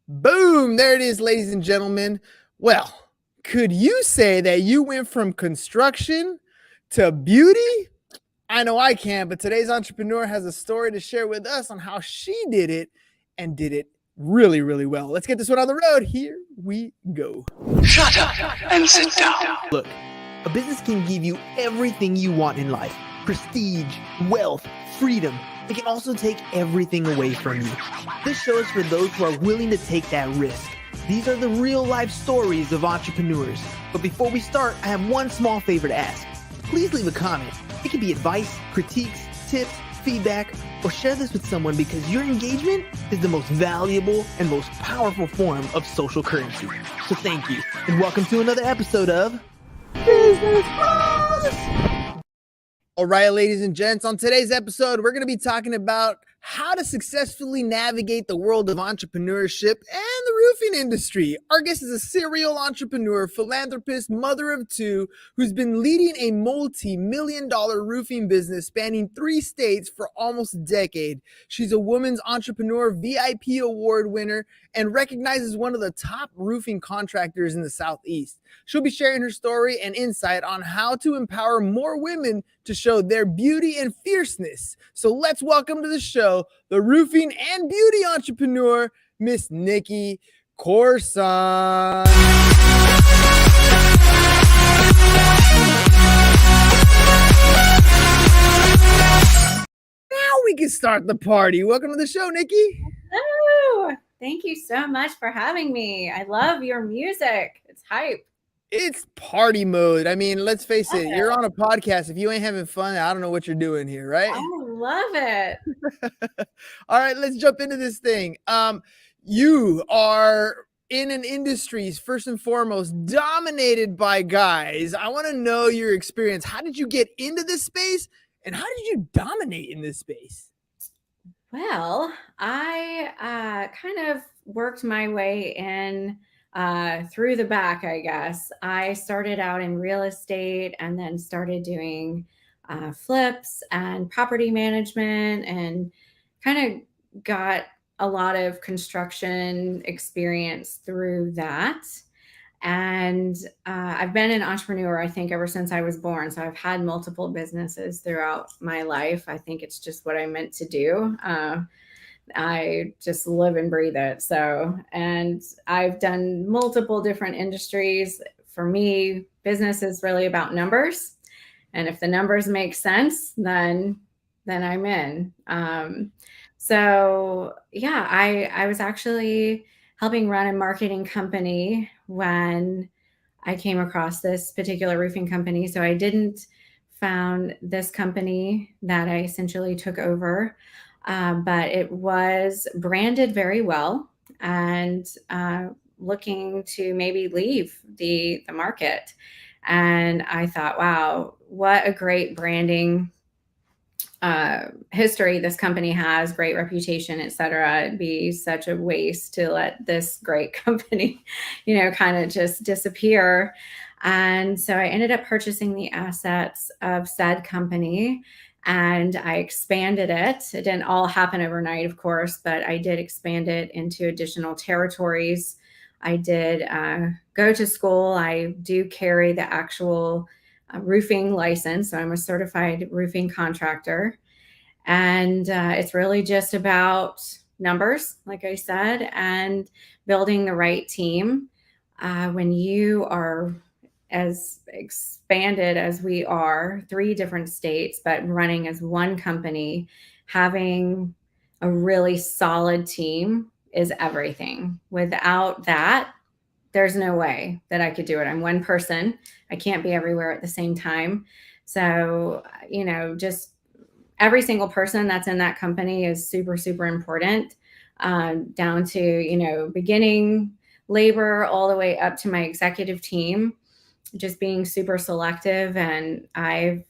Boom! There it is, ladies and gentlemen. Well, could you say that you went from construction to beauty? I know I can, but today's entrepreneur has a story to share with us on how she did it and did it really, really well. Let's get this one on the road. Here we go. Shut up and sit down. Look, a business can give you everything you want in life: prestige, wealth, freedom. It can also take everything away from you. This show is for those who are willing to take that risk. These are the real life stories of entrepreneurs. But before we start, I have one small favor to ask. Please leave a comment. It can be advice, critiques, tips, feedback, or share this with someone because your engagement is the most valuable and most powerful form of social currency. So thank you, and welcome to another episode of Business Bros. All right, ladies and gents, on today's episode, we're going to be talking about how to successfully navigate the world of entrepreneurship and the roofing industry. Our guest is a serial entrepreneur, philanthropist, mother of two, who's been leading a multi-million-dollar roofing business spanning 3 states for almost a decade. She's a Women's Entrepreneur VIP Award winner and recognized as one of the top roofing contractors in the Southeast. She'll be sharing her story and insight on how to empower more women to show their beauty and fierceness. So let's welcome to the show the roofing and beauty entrepreneur, Miss Nikki Corson. Now we can start the party. Welcome to the show, Nikki. Hello. Thank you so much for having me. I love your music. It's hype. It's party mode. I mean, let's face it, you're on a podcast. If you ain't having fun, I don't know what you're doing here, right? I love it. All right, let's jump into this thing. You are in an industry, first and foremost, dominated by guys. I want to know your experience. How did you get into this space, and how did you dominate in this space? Well, I kind of worked my way in through the back, I guess. I started out in real estate and then started doing flips and property management and kind of got a lot of construction experience through that. And I've been an entrepreneur, I think, ever since I was born. So I've had multiple businesses throughout my life. I think it's just what I meant to do. I just live and breathe it. So, and I've done multiple different industries. For me, business is really about numbers. And if the numbers make sense, then I'm in. So yeah, I was actually helping run a marketing company when I came across this particular roofing company. So I didn't found this company that I essentially took over, but it was branded very well and looking to maybe leave the market. And I thought, wow, what a great branding history this company has, great reputation, et cetera. It'd be such a waste to let this great company, kind of just disappear. And so I ended up purchasing the assets of said company and I expanded it. It didn't all happen overnight, of course, but I did expand it into additional territories. I did go to school. I do carry the actual roofing license. So I'm a certified roofing contractor. And it's really just about numbers, like I said, and building the right team. When you are as expanded as we are, 3 different states, but running as one company, having a really solid team is everything. Without that, there's no way that I could do it. I'm one person. I can't be everywhere at the same time. So, just every single person that's in that company is super, super important, down to, beginning labor all the way up to my executive team, just being super selective. And I've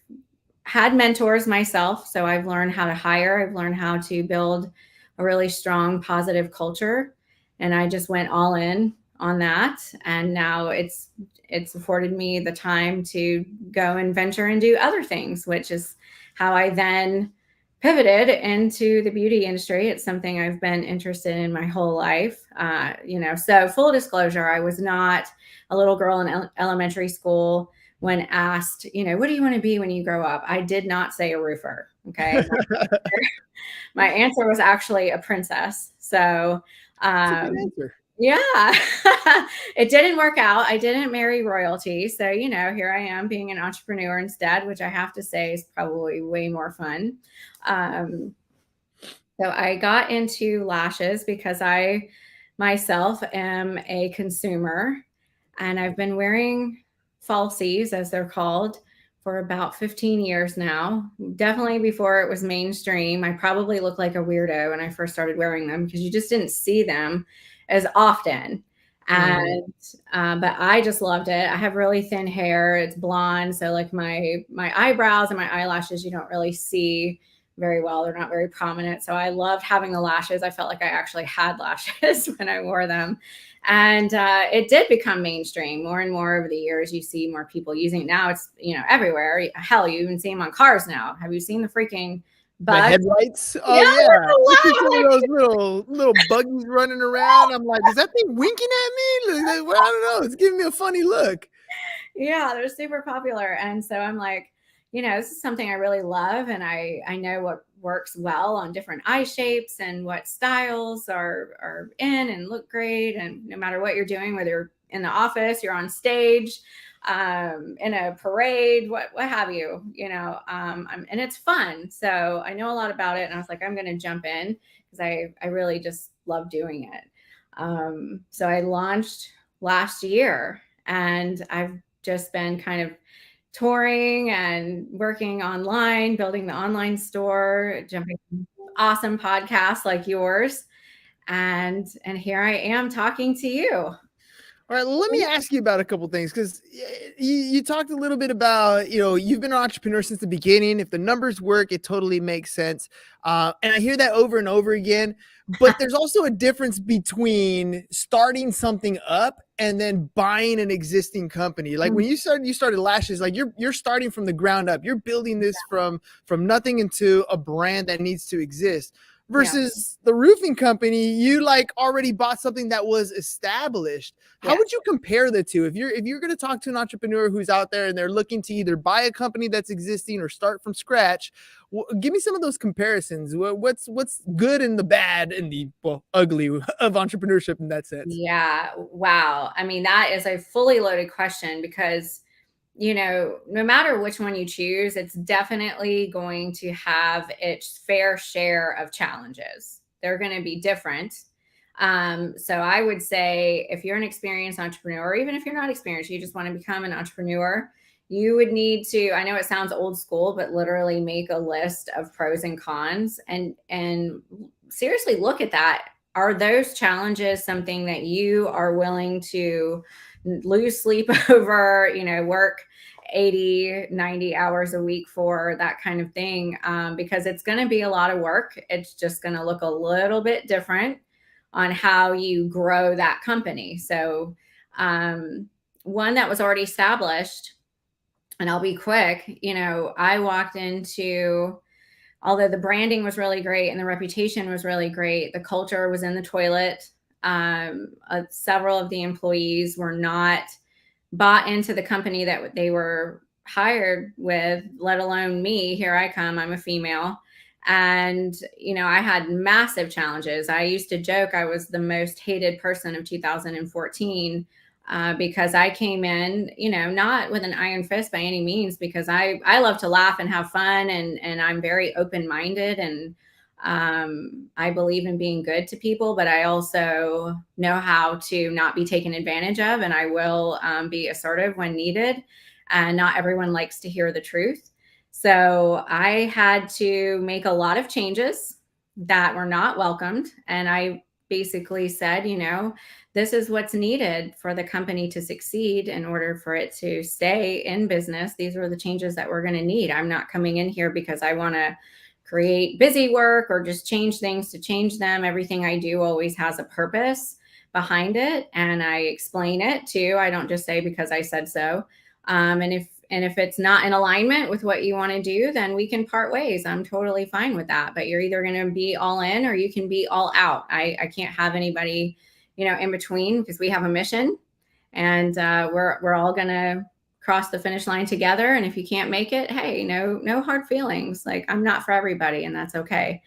had mentors myself. So I've learned how to hire. I've learned how to build a really strong, positive culture. And I just went all in on that. And now it's afforded me the time to go and venture and do other things, which is how I then pivoted into the beauty industry. It's something I've been interested in my whole life. So full disclosure, I was not a little girl in elementary school when asked, what do you want to be when you grow up? I did not say a roofer. Okay. My answer was actually a princess. So, That's a good answer. yeah, it didn't work out. I didn't marry royalty. So, here I am being an entrepreneur instead, which I have to say is probably way more fun. So I got into lashes because I myself am a consumer, and I've been wearing falsies, as they're called, for about 15 years now. Definitely before it was mainstream. I probably looked like a weirdo when I first started wearing them because you just didn't see them as often. And but I just loved it. I have really thin hair. It's blonde, so like my eyebrows and my eyelashes you don't really see very well. They're not very prominent. So I loved having the lashes. I felt like I actually had lashes when I wore them. And it did become mainstream more and more over the years. You see more people using it now. It's, everywhere. Hell, you even see them on cars now. Have you seen the freaking The bugs? headlights? Oh Yeah, yeah. there's a You see some lot. of those little buggies running around. I'm like, is that thing winking at me? Well, I don't know. It's giving me a funny look. Yeah, they're super popular. And so I'm like, this is something I really love. And I know what works well on different eye shapes and what styles are in and look great. And no matter what you're doing, whether you're in the office, you're on stage, in a parade, what have you, and it's fun. So I know a lot about it. And I was like, I'm going to jump in because I really just love doing it. So I launched last year, and I've just been kind of touring and working online, building the online store, jumping on awesome podcasts like yours. And here I am talking to you. All right, let me ask you about a couple things because you talked a little bit about, you've been an entrepreneur since the beginning. If the numbers work, it totally makes sense. And I hear that over and over again. But there's also a difference between starting something up and then buying an existing company. Like when you started Lashes, like you're starting from the ground up. You're building this from nothing into a brand that needs to exist. Versus the roofing company, you like already bought something that was established. How would you compare the two? If you're going to talk to an entrepreneur who's out there and they're looking to either buy a company that's existing or start from scratch, give me some of those comparisons. What's good and the bad and the ugly of entrepreneurship in that sense? Yeah. Wow. I mean, that is a fully loaded question because no matter which one you choose, it's definitely going to have its fair share of challenges. They're going to be different. So I would say if you're an experienced entrepreneur, or even if you're not experienced, you just want to become an entrepreneur, you would need to, I know it sounds old school, but literally make a list of pros and cons and seriously look at that. Are those challenges something that you are willing to lose sleep over, work 80, 90 hours a week for, that kind of thing? Because it's going to be a lot of work. It's just going to look a little bit different on how you grow that company. So one that was already established, and I'll be quick, I walked into, although the branding was really great and the reputation was really great, the culture was in the toilet. Several of the employees were not bought into the company that they were hired with, let alone me. Here I come, I'm a female. And, I had massive challenges. I used to joke I was the most hated person of 2014 because I came in, not with an iron fist by any means, because I love to laugh and have fun, and I'm very open-minded, and I believe in being good to people, but I also know how to not be taken advantage of, and I will be assertive when needed. And not everyone likes to hear the truth. So I had to make a lot of changes that were not welcomed. And I basically said, this is what's needed for the company to succeed in order for it to stay in business. These are the changes that we're going to need. I'm not coming in here because I want to create busy work or just change things to change them. Everything I do always has a purpose behind it. And I explain it too. I don't just say because I said so. And if it's not in alignment with what you want to do, then we can part ways. I'm totally fine with that. But you're either going to be all in or you can be all out. I can't have anybody, in between, because we have a mission, and we're all going to cross the finish line together. And if you can't make it, hey, no hard feelings. Like, I'm not for everybody, and that's okay.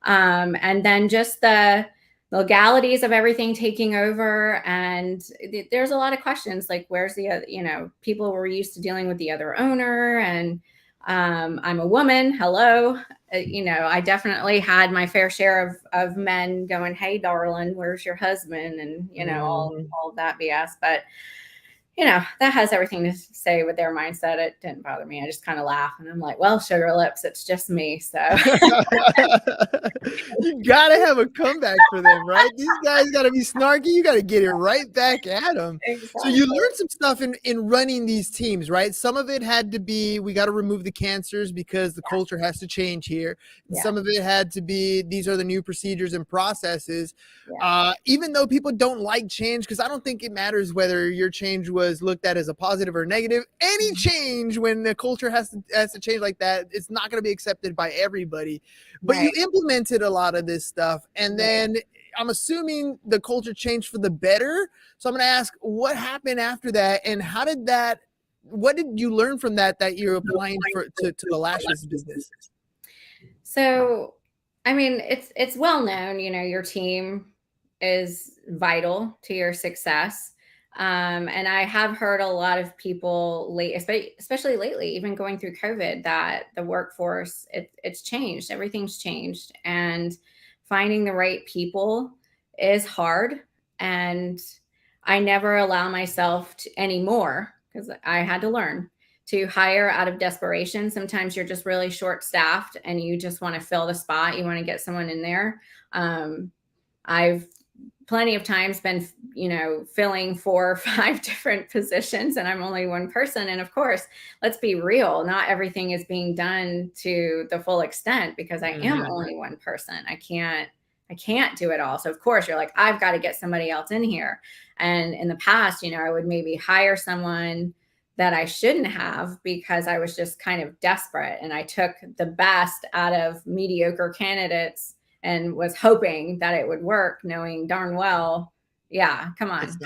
And then just the legalities of everything taking over. And there's a lot of questions, like, where's the other, people were used to dealing with the other owner, and I'm a woman. Hello. I definitely had my fair share of men going, hey, darling, where's your husband? And, all of that BS. But that has everything to say with their mindset. It didn't bother me. I just kind of laugh, and I'm like, well, sugar lips, it's just me. So you gotta have a comeback for them, right? These guys gotta be snarky. You gotta get it right back at them. Exactly. So you learned some stuff in running these teams, right? Some of it had to be, we got to remove the cancers because the culture has to change here. And some of it had to be, these are the new procedures and processes. Even though people don't like change, because I don't think it matters whether your change was looked at as a positive or negative. Any change, when the culture has to change like that, it's not going to be accepted by everybody. But you implemented a lot of this stuff, and then I'm assuming the culture changed for the better. So I'm going to ask, what happened after that, and what did you learn from that you're applying to the lashes business? So, I mean, it's well known, your team is vital to your success. And I have heard a lot of people especially lately, even going through COVID, that the workforce, it's changed. Everything's changed, and finding the right people is hard. And I never allow myself to anymore, because I had to learn to hire out of desperation. Sometimes you're just really short staffed and you just want to fill the spot. You want to get someone in there. I've plenty of times been, filling 4 or 5 different positions, and I'm only one person. And of course, let's be real, not everything is being done to the full extent, because I am only one person. I can't do it all. So of course you're like, I've got to get somebody else in here. And in the past, I would maybe hire someone that I shouldn't have, because I was just kind of desperate, and I took the best out of mediocre candidates and was hoping that it would work, knowing darn well, come on, it's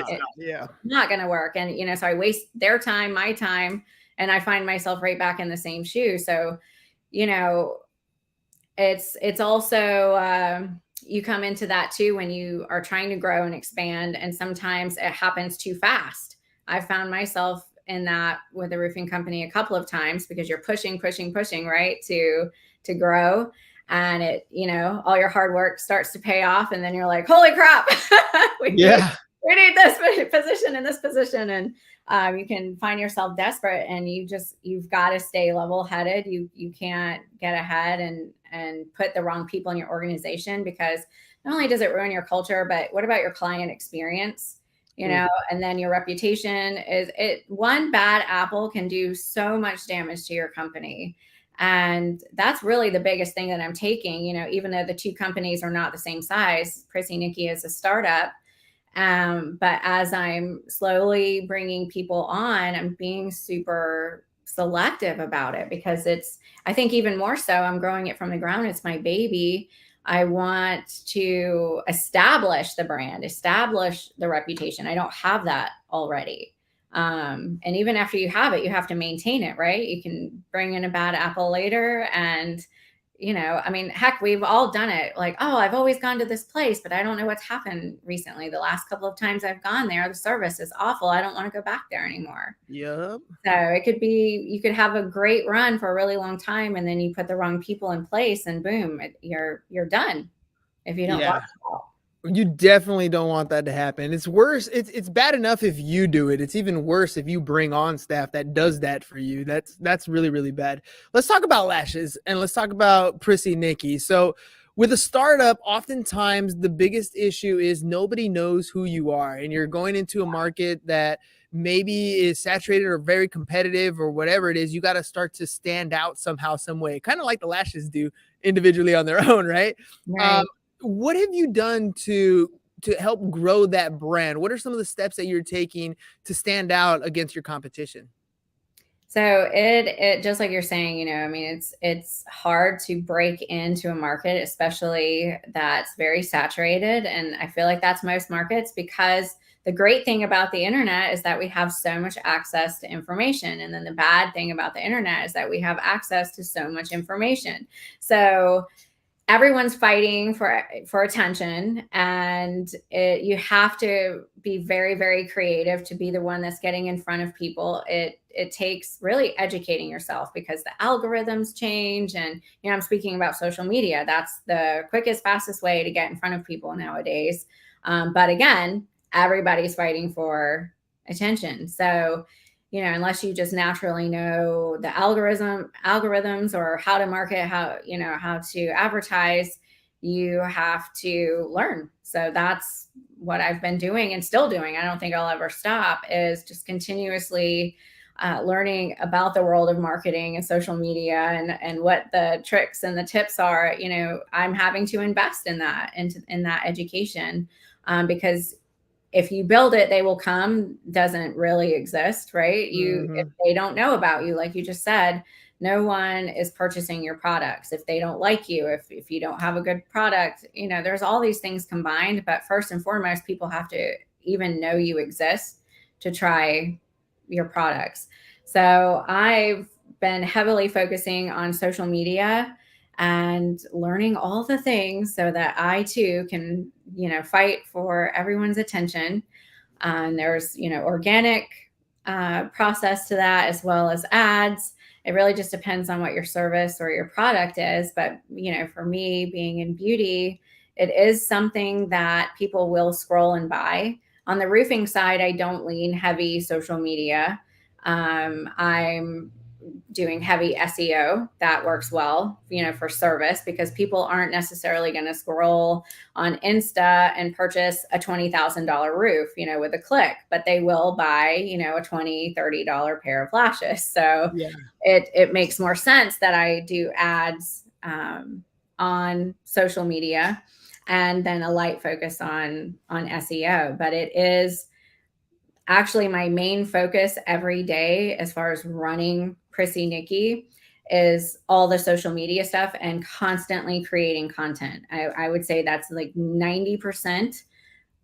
not going to work. And, so I waste their time, my time, and I find myself right back in the same shoe. So, it's also, you come into that too, when you are trying to grow and expand, and sometimes it happens too fast. I found myself in that with a roofing company a couple of times, because you're pushing, right, to grow. And it, all your hard work starts to pay off. And then you're like, holy crap, we need this position and this position. And you can find yourself desperate, and you've got to stay level headed. You can't get ahead and put the wrong people in your organization, because not only does it ruin your culture, but what about your client experience? And then your reputation one bad apple can do so much damage to your company. And that's really the biggest thing that I'm taking, even though the 2 companies are not the same size. Prissy Nikki is a startup. But as I'm slowly bringing people on, I'm being super selective about it, because I think even more so, I'm growing it from the ground. It's my baby. I want to establish the brand, establish the reputation. I don't have that already. And even after you have it, you have to maintain it, right? You can bring in a bad apple later, and, heck, we've all done it. Like, oh, I've always gone to this place, but I don't know what's happened recently. The last couple of times I've gone there, the service is awful. I don't want to go back there anymore. Yep. So it could be, you could have a great run for a really long time, and then you put the wrong people in place, and boom, you're done if you don't watch it all. You definitely don't want that to happen. It's worse. It's bad enough if you do it. It's even worse if you bring on staff that does that for you. That's really, really bad. Let's talk about lashes, and let's talk about Prissy Nikki. So with a startup, oftentimes the biggest issue is nobody knows who you are, and you're going into a market that maybe is saturated or very competitive or whatever it is. You got to start to stand out somehow, some way, kind of like the lashes do individually on their own, right? What have you done to help grow that brand? What are some of the steps that you're taking to stand out against your competition? So it just like you're saying, you know, I mean, it's hard to break into a market, especially that's very saturated. And I feel like that's most markets, because the great thing about the internet is that we have so much access to information. And then the bad thing about the internet is that we have access to so much information. So everyone's fighting for attention, and you have to be very, very creative to be the one that's getting in front of people. It takes really educating yourself, because the algorithms change. And you know, I'm speaking about social media. That's the quickest, fastest way to get in front of people nowadays. But again, everybody's fighting for attention. So you know, unless you just naturally know the algorithms or how to market, how, you know, how to advertise, you have to learn. So that's what I've been doing and still doing. I don't think I'll ever stop, is just continuously learning about the world of marketing and social media, and what the tricks and the tips are. You know, I'm having to invest in that, in that education, because if you build it, they will come doesn't really exist, right? If they don't know about you, like you just said, no one is purchasing your products if they don't like you, if you don't have a good product. You know, there's all these things combined, but first and foremost, people have to even know you exist to try your products. So I've been heavily focusing on social media and learning all the things so that I too can, you know, fight for everyone's attention. And there's, you know, organic process to that, as well as ads. It really just depends on what your service or your product is. But, you know, for me, being in beauty, it is something that people will scroll and buy. On the roofing side, I don't lean heavy social media. I'm doing heavy SEO that works well, you know, for service, because people aren't necessarily going to scroll on Insta and purchase a $20,000 roof, you know, with a click, but they will buy, you know, a $20, $30 pair of lashes. So Yeah. it makes more sense that I do ads on social media, and then a light focus on SEO. But it is actually my main focus every day, as far as running Prissy Nikki, is all the social media stuff and constantly creating content. I would say that's like 90%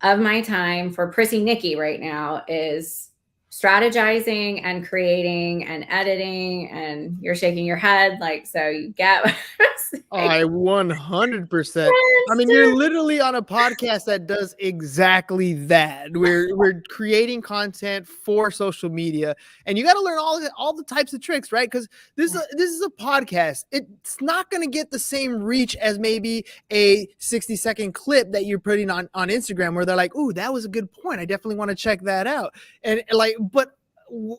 of my time for Prissy Nikki right now is strategizing and creating and editing. And you're shaking your head like, so you get what I'm saying. I 100%. I mean, you're literally on a podcast that does exactly that. We're creating content for social media, and you got to learn all the types of tricks, right? Because this is a podcast. It's not going to get the same reach as maybe a 60-second clip that you're putting on Instagram, where they're like, "Ooh, that was a good point. I definitely want to check that out." And like, but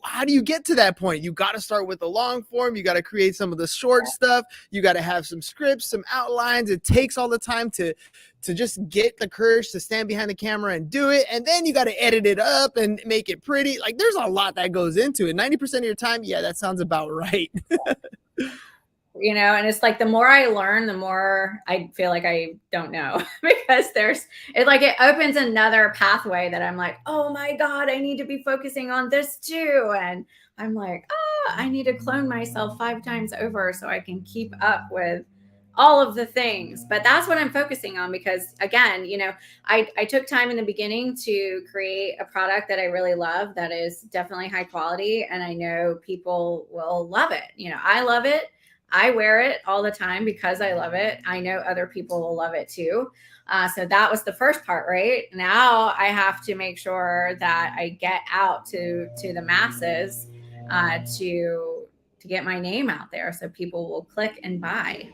how do you get to that point? You got to start with the long form. You got to create some of the short stuff. You got to have some scripts, some outlines. It takes all the time to just get the courage to stand behind the camera and do it. And then you got to edit it up and make it pretty. Like, there's a lot that goes into it. 90% of your time. Yeah, that sounds about right. You know, and it's like, the more I learn, the more I feel like I don't know, because it opens another pathway that I'm like, oh my God, I need to be focusing on this too. And I'm like, I need to clone myself 5 times over so I can keep up with all of the things. But that's what I'm focusing on, because again, you know, I took time in the beginning to create a product that I really love, that is definitely high quality. And I know people will love it. You know, I love it. I wear it all the time because I love it. I know other people will love it too. So that was the first part, right? Now I have to make sure that I get out to the masses, to get my name out there, so people will click and buy.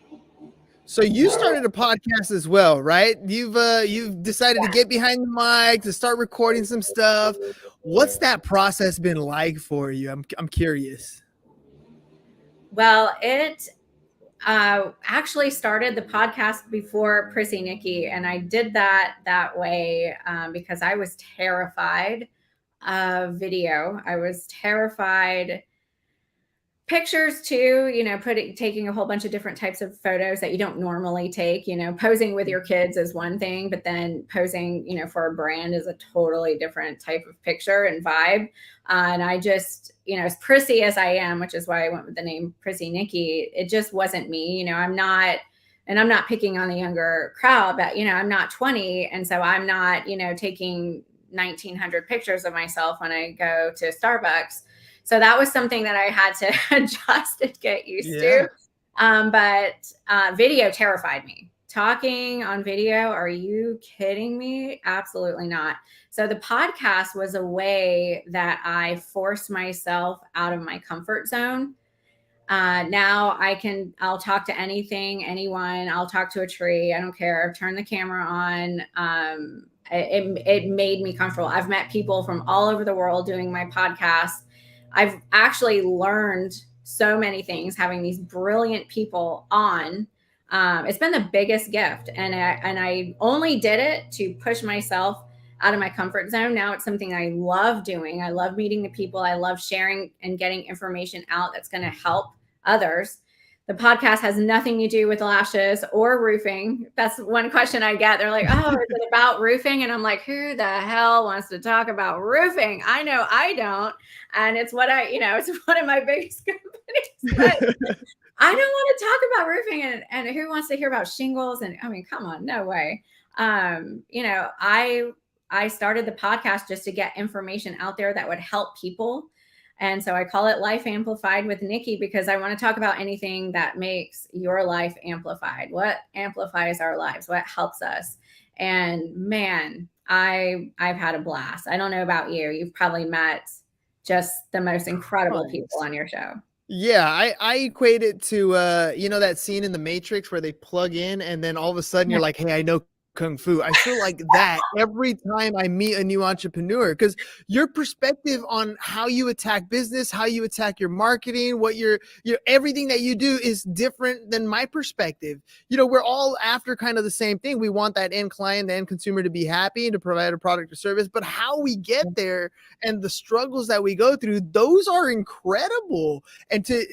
So you started a podcast as well, right? You've decided to get behind the mic, to start recording some stuff. What's that process been like for you? I'm curious. Well, it actually started the podcast before Prissy Nikki, and I did that way because I was terrified of video. I was terrified pictures too, taking a whole bunch of different types of photos that you don't normally take. Posing with your kids is one thing, but then posing, for a brand is a totally different type of picture and vibe. And I just, as prissy as I am, which is why I went with the name Prissy Nikki, it just wasn't me. I'm not picking on the younger crowd, but, I'm not 20. And so I'm not, taking 1,900 pictures of myself when I go to Starbucks. So that was something that I had to adjust and get used to. But video terrified me. Talking on video, are you kidding me? Absolutely not. So the podcast was a way that I forced myself out of my comfort zone. Now I'll talk to anything, anyone. I'll talk to a tree. I don't care. Turn the camera on. It made me comfortable. I've met people from all over the world doing my podcast. I've actually learned so many things having these brilliant people on. It's been the biggest gift. And I only did it to push myself out of my comfort zone. Now it's something I love doing. I love meeting the people. I love sharing and getting information out that's going to help others. The podcast has nothing to do with lashes or roofing. That's one question I get. They're like, oh, is it about roofing? And I'm like, who the hell wants to talk about roofing? I know I don't. And it's it's one of my biggest companies. But I don't want to talk about roofing and who wants to hear about shingles? And I mean, come on, no way. I started the podcast just to get information out there that would help people. And so I call it Life Amplified with Nikki, because I want to talk about anything that makes your life amplified. What amplifies our lives? What helps us? And man, I've had a blast. I don't know about you. You've probably met just the most incredible people on your show. Yeah, I equate it to that scene in The Matrix where they plug in and then all of a sudden you're like, hey, I know Kung Fu. I feel like that every time I meet a new entrepreneur, because your perspective on how you attack business, how you attack your marketing, what your everything that you do is different than my perspective. We're all after kind of the same thing. We want that end client, the end consumer to be happy and to provide a product or service, but how we get there and the struggles that we go through, those are incredible. And to,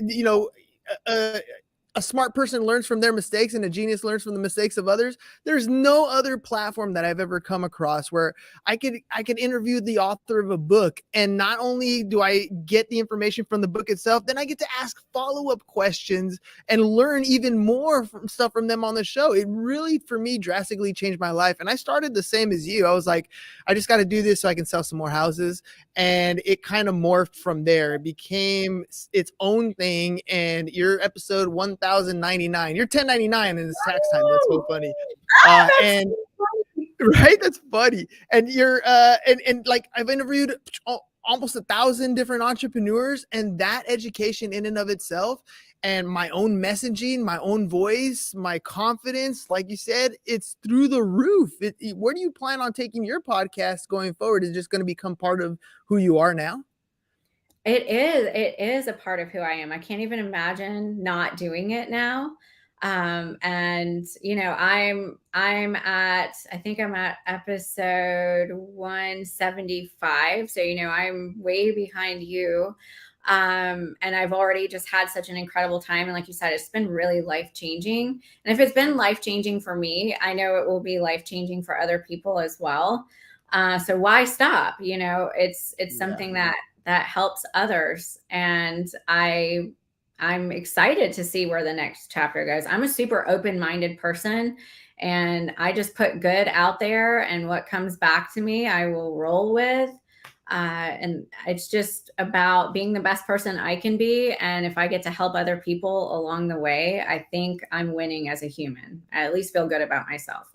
a smart person learns from their mistakes and a genius learns from the mistakes of others. There's no other platform that I've ever come across where I could interview the author of a book, and not only do I get the information from the book itself, then I get to ask follow-up questions and learn even more from them on the show. It really, for me, drastically changed my life. And I started the same as you. I was like, I just got to do this so I can sell some more houses. And it kind of morphed from there. It became its own thing. And your episode 1099, you're 1099 in this tax time. That's so funny. And right, that's funny. And you're and like I've interviewed almost 1,000 different entrepreneurs, and that education in and of itself, and my own messaging, my own voice, my confidence, like you said, it's through the roof. Where do you plan on taking your podcast going forward? Is it just going to become part of who you are now? It is a part of who I am. I can't even imagine not doing it now. And I'm at episode 175. So, I'm way behind you. And I've already just had such an incredible time. And like you said, it's been really life-changing. And if it's been life-changing for me, I know it will be life-changing for other people as well. So why stop? It's something that helps others. And I'm excited to see where the next chapter goes. I'm a super open-minded person, and I just put good out there, and what comes back to me, I will roll with. And it's just about being the best person I can be. And if I get to help other people along the way, I think I'm winning as a human. I at least feel good about myself.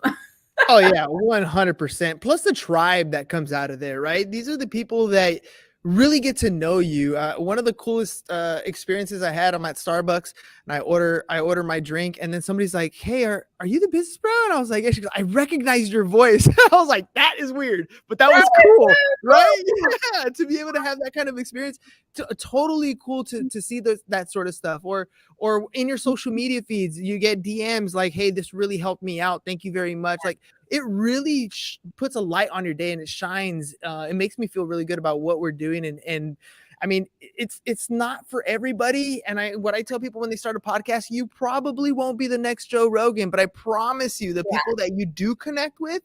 Oh yeah, 100%. Plus the tribe that comes out of there, right? These are the people that really get to know you. One of the coolest experiences I had, I'm at Starbucks and I order my drink, and then somebody's like, hey, are you the business bro? And I was like, yeah. She goes, I recognized your voice. I was like, that is weird, but that was cool, right? Yeah, to be able to have that kind of experience, totally cool to see that sort of stuff. Or in your social media feeds, you get DMs like, hey, this really helped me out. Thank you very much. Like, it really puts a light on your day, and it shines. It makes me feel really good about what we're doing. And I mean, it's not for everybody. And what I tell people when they start a podcast, you probably won't be the next Joe Rogan, but I promise you the people that you do connect with,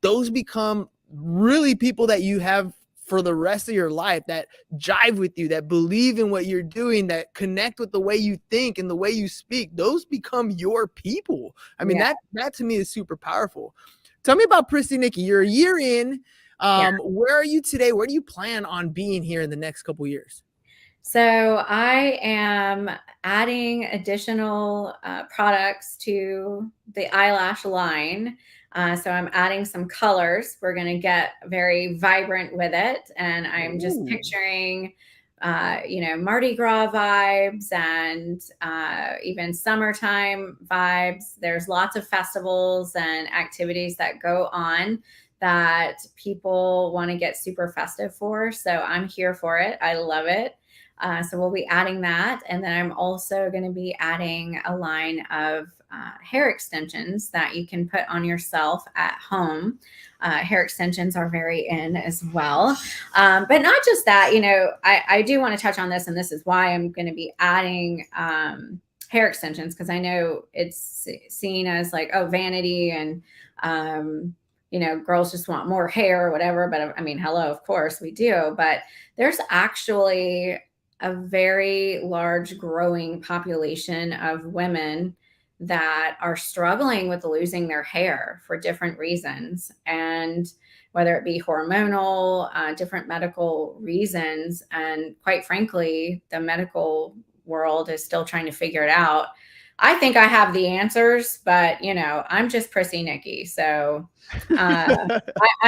those become really people that you have for the rest of your life, that jive with you, that believe in what you're doing, that connect with the way you think and the way you speak. Those become your people. I mean, that to me is super powerful. Tell me about Prissy Nikki. You're a year in. Where are you today? Where do you plan on being here in the next couple of years? So I am adding additional products to the eyelash line. So I'm adding some colors. We're going to get very vibrant with it. And I'm just picturing, Mardi Gras vibes and even summertime vibes. There's lots of festivals and activities that go on that people want to get super festive for. So I'm here for it. I love it. So we'll be adding that. And then I'm also going to be adding a line of hair extensions that you can put on yourself at home. Hair extensions are very in as well. But not just that, I do want to touch on this, and this is why I'm going to be adding hair extensions, because I know it's seen as like, oh, vanity and, girls just want more hair or whatever. But I mean, hello, of course we do. But there's actually a very large growing population of women that are struggling with losing their hair for different reasons. And whether it be hormonal, different medical reasons. And quite frankly, the medical world is still trying to figure it out. I think I have the answers, but I'm just Prissy Nikki. So I'm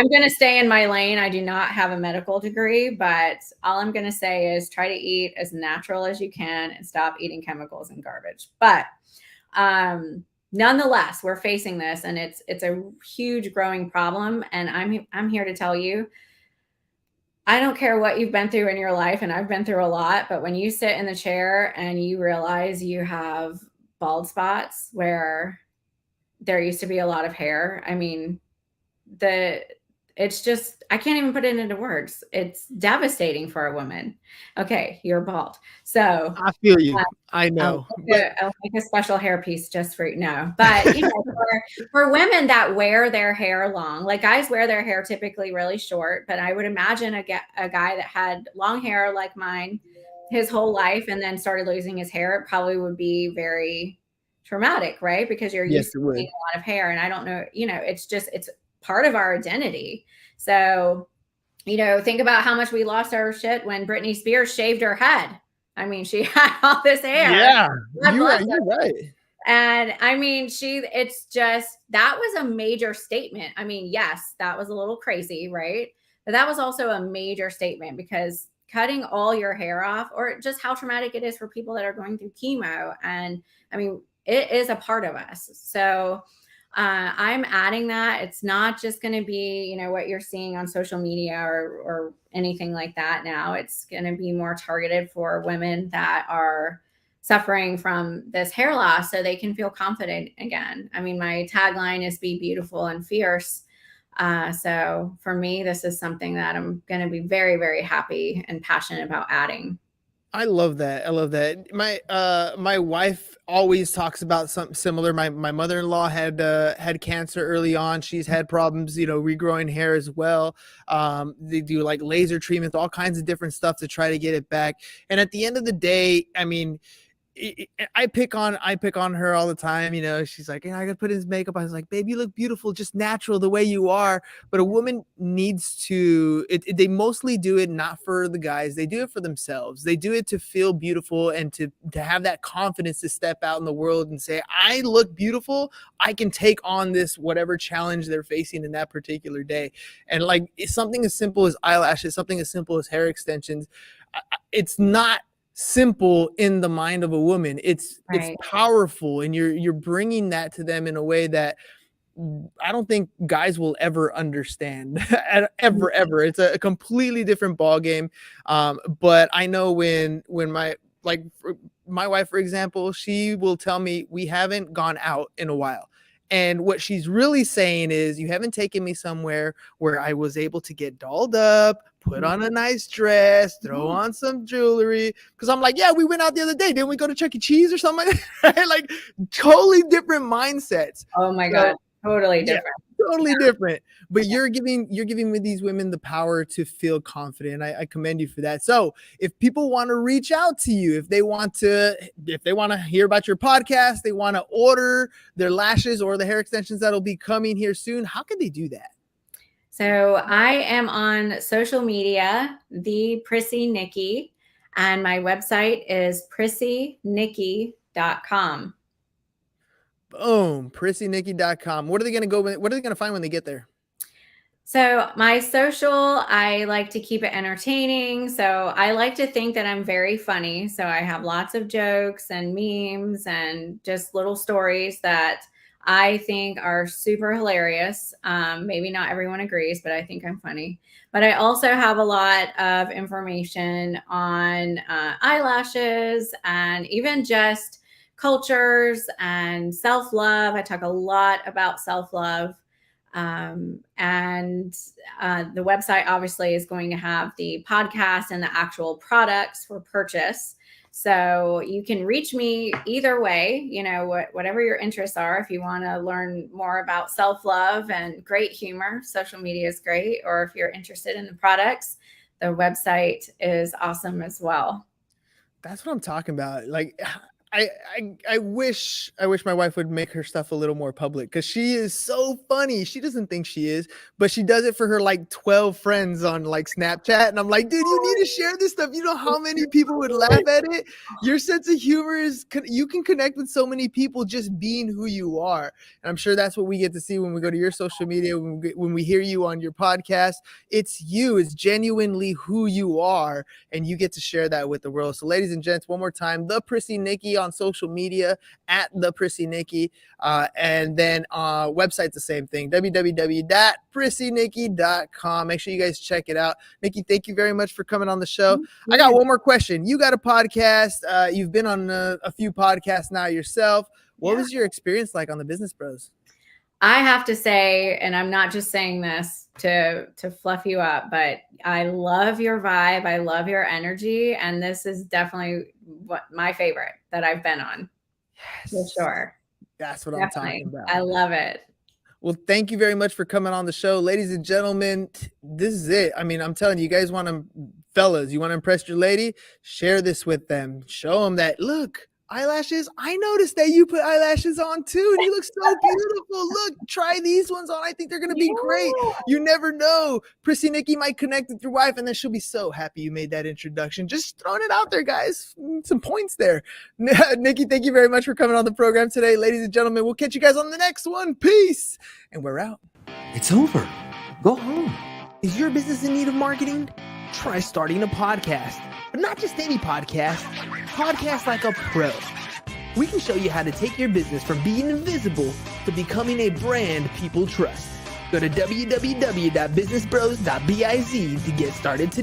going to stay in my lane. I do not have a medical degree, but all I'm going to say is try to eat as natural as you can and stop eating chemicals and garbage. But nonetheless, we're facing this, and it's a huge growing problem. And I'm here to tell you, I don't care what you've been through in your life, and I've been through a lot, but when you sit in the chair and you realize you have bald spots where there used to be a lot of hair, I mean, it's just, I can't even put it into words. It's devastating for a woman. Okay, you're bald. So I feel you. I know. I'll make a special hair piece just for you. No, but for women that wear their hair long, like guys wear their hair typically really short, but I would imagine a guy that had long hair like mine his whole life and then started losing his hair, it probably would be very traumatic, right? Because you're used to seeing a lot of hair. And I don't know, it's part of our identity. So, think about how much we lost our shit when Britney Spears shaved her head. I mean, she had all this hair. Yeah, you're right. And I mean, that was a major statement. I mean, yes, that was a little crazy, right? But that was also a major statement, because cutting all your hair off, or just how traumatic it is for people that are going through chemo. And I mean, it is a part of us. So I'm adding that. It's not just going to be, what you're seeing on social media or anything like that now. It's going to be more targeted for women that are suffering from this hair loss so they can feel confident again. I mean, my tagline is be beautiful and fierce. So for me, this is something that I'm going to be very, very happy and passionate about adding. I love that. My wife always talks about something similar. My mother-in-law had cancer early on. She's had problems, regrowing hair as well. They do like laser treatments, all kinds of different stuff to try to get it back. And at the end of the day, I mean, I pick on her all the time. She's like, I gotta put his makeup. I was like, babe, you look beautiful, just natural the way you are. But a woman needs to, they mostly do it not for the guys. They do it for themselves. They do it to feel beautiful and to have that confidence to step out in the world and say, I look beautiful. I can take on this, whatever challenge they're facing in that particular day. And like, it's something as simple as eyelashes, something as simple as hair extensions. It's not simple in the mind of a woman. It's powerful, and you're bringing that to them in a way that I don't think guys will ever understand ever. It's a completely different ball game. But I know when my wife, for example, she will tell me we haven't gone out in a while. And what she's really saying is, you haven't taken me somewhere where I was able to get dolled up, put on a nice dress, throw on some jewelry. Because I'm like, yeah, we went out the other day. Didn't we go to Chuck E. Cheese or something like that? Right? Like totally different mindsets. Oh my God. Totally different. Yeah, totally different. But you're giving these women the power to feel confident. I commend you for that. So if people want to reach out to you, if they want to hear about your podcast, they want to order their lashes or the hair extensions that'll be coming here soon, how can they do that? So I am on social media, the Prissy Nikki, and my website is prissynikki.com. Boom, prissynikki.com. What are they going to find when they get there? So my social, I like to keep it entertaining. So I like to think that I'm very funny. So I have lots of jokes and memes and just little stories that I think are super hilarious. Maybe not everyone agrees, but I think I'm funny. But I also have a lot of information on eyelashes and even just cultures and self-love. I talk a lot about self-love. And the website obviously is going to have the podcast and the actual products for purchase. So you can reach me either way, whatever your interests are. If you want to learn more about self-love and great humor, social media is great. Or if you're interested in the products, the website is awesome as well. That's what I'm talking about. Like, I wish my wife would make her stuff a little more public, because she is so funny. She doesn't think she is, but she does it for her like 12 friends on like Snapchat. And I'm like, dude, you need to share this stuff. You know how many people would laugh at it? Your sense of humor you can connect with so many people just being who you are. And I'm sure that's what we get to see when we go to your social media, when we hear you on your podcast. It's you. It's genuinely who you are, and you get to share that with the world. So ladies and gents, one more time, the Prissy Nikki on social media at the Prissy Nikki, and then website's the same thing, www.prissynikki.com. Make sure you guys check it out. Nikki, thank you very much for coming on the show. I got one more question. You got a podcast. You've been on a few podcasts now yourself. What was your experience like on the Business Bros? I have to say, and I'm not just saying this to fluff you up, but I love your vibe. I love your energy. And this is definitely my favorite that I've been on. Yes. For sure. That's what definitely. I'm talking about. I love it. Well, thank you very much for coming on the show. Ladies and gentlemen, this is it. I mean, I'm telling you, guys fellas, you want to impress your lady? Share this with them. Show them that, look, eyelashes. I noticed that you put eyelashes on too, and you look so beautiful. Look, try these ones on. I think they're going to be great. You never know. Prissy Nikki might connect with your wife, and then she'll be so happy you made that introduction. Just throwing it out there, guys. Some points there. Nikki, thank you very much for coming on the program today. Ladies and gentlemen, we'll catch you guys on the next one. Peace. And we're out. It's over. Go home. Is your business in need of marketing? Try starting a podcast. But not just any podcast. Podcast like a pro. We can show you how to take your business from being invisible to becoming a brand people trust. Go to www.businessbros.biz to get started today.